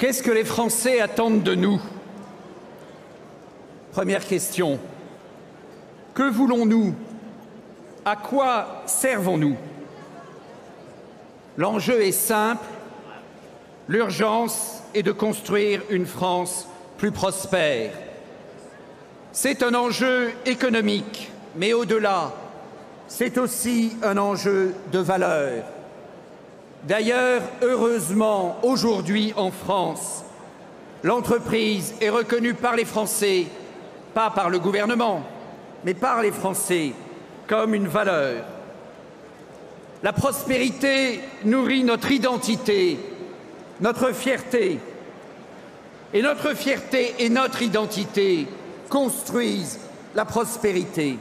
Qu'est-ce que les Français attendent de nous? Première question. Que voulons-nous? À quoi servons-nous? L'enjeu est simple. L'urgence est de construire une France plus prospère. C'est un enjeu économique, mais au-delà, c'est aussi un enjeu de valeurs. D'ailleurs, heureusement, aujourd'hui en France, l'entreprise est reconnue par les Français, pas par le gouvernement, mais par les Français, comme une valeur. La prospérité nourrit notre identité, notre fierté. Et notre fierté et notre identité construisent la prospérité.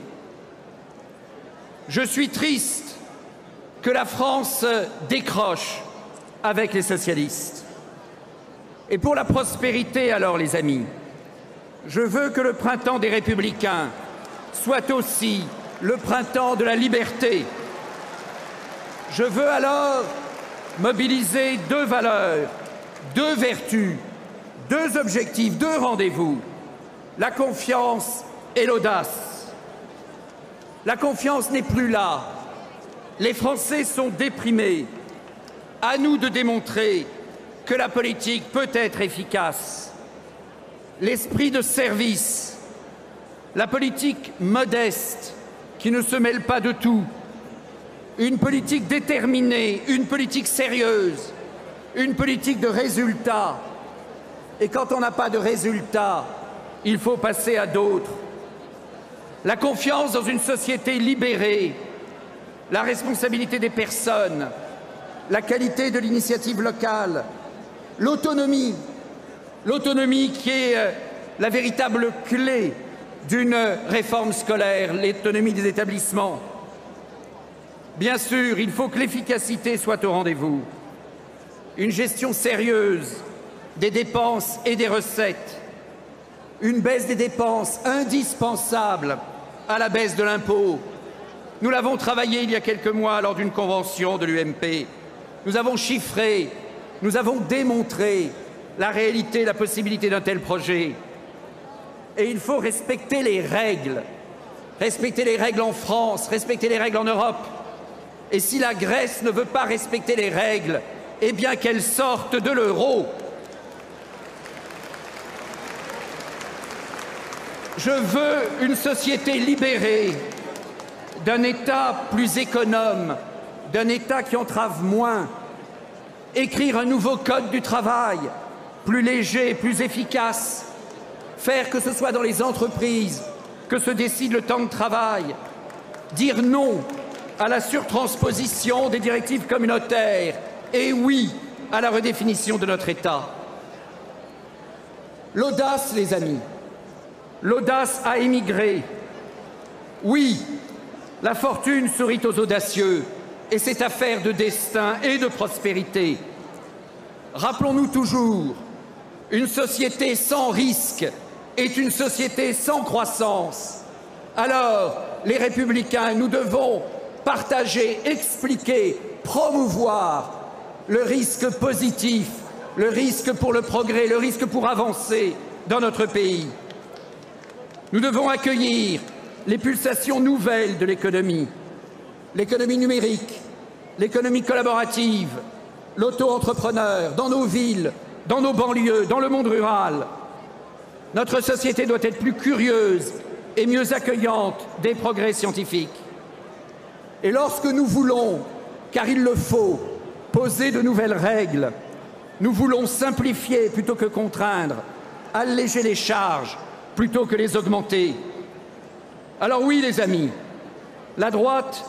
Je suis triste que la France décroche avec les socialistes. Et pour la prospérité, alors, les amis, je veux que le printemps des Républicains soit aussi le printemps de la liberté. Je veux alors mobiliser deux valeurs, deux vertus, deux objectifs, deux rendez-vous, la confiance et l'audace. La confiance n'est plus là. Les Français sont déprimés. À nous de démontrer que la politique peut être efficace. L'esprit de service, la politique modeste qui ne se mêle pas de tout, une politique déterminée, une politique sérieuse, une politique de résultats. Et quand on n'a pas de résultats, il faut passer à d'autres. La confiance dans une société libérée, la responsabilité des personnes, la qualité de l'initiative locale, l'autonomie qui est la véritable clé d'une réforme scolaire, l'autonomie des établissements. Bien sûr, il faut que l'efficacité soit au rendez-vous. Une gestion sérieuse des dépenses et des recettes. Une baisse des dépenses indispensable à la baisse de l'impôt. Nous l'avons travaillé il y a quelques mois lors d'une convention de l'UMP. Nous avons chiffré, nous avons démontré la réalité, la possibilité d'un tel projet. Et il faut respecter les règles en France, respecter les règles en Europe. Et si la Grèce ne veut pas respecter les règles, eh bien qu'elle sorte de l'euro. Je veux une société libérée, d'un État plus économe, d'un État qui entrave moins, écrire un nouveau code du travail, plus léger, plus efficace, faire que ce soit dans les entreprises que se décide le temps de travail, dire non à la surtransposition des directives communautaires et oui à la redéfinition de notre État. L'audace, les amis, l'audace à émigrer. Oui, la fortune sourit aux audacieux et c'est affaire de destin et de prospérité. Rappelons-nous toujours, une société sans risque est une société sans croissance. Alors, les Républicains, nous devons partager, expliquer, promouvoir le risque positif, le risque pour le progrès, le risque pour avancer dans notre pays. Nous devons accueillir les pulsations nouvelles de l'économie numérique, l'économie collaborative, l'auto-entrepreneur, dans nos villes, dans nos banlieues, dans le monde rural. Notre société doit être plus curieuse et mieux accueillante des progrès scientifiques. Et lorsque nous voulons, car il le faut, poser de nouvelles règles, nous voulons simplifier plutôt que contraindre, alléger les charges plutôt que les augmenter. Alors oui, les amis, la droite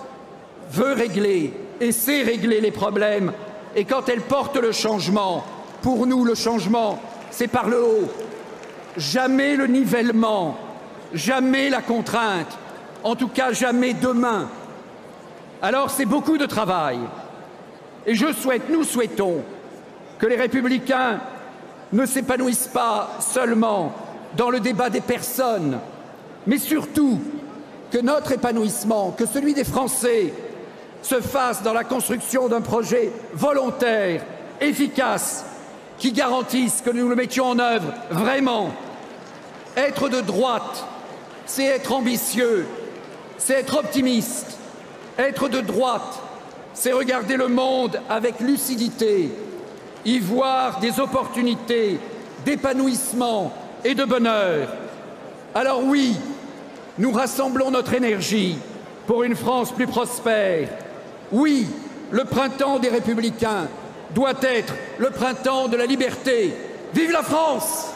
veut régler et sait régler les problèmes. Et quand elle porte le changement, pour nous, le changement, c'est par le haut. Jamais le nivellement, jamais la contrainte, en tout cas jamais demain. Alors c'est beaucoup de travail. Et nous souhaitons que les Républicains ne s'épanouissent pas seulement dans le débat des personnes, mais surtout que notre épanouissement, que celui des Français, se fasse dans la construction d'un projet volontaire, efficace, qui garantissent que nous le mettions en œuvre vraiment. Être de droite, c'est être ambitieux, c'est être optimiste. Être de droite, c'est regarder le monde avec lucidité, y voir des opportunités d'épanouissement et de bonheur. Alors oui, nous rassemblons notre énergie pour une France plus prospère. Oui, le printemps des Républicains doit être le printemps de la liberté. Vive la France!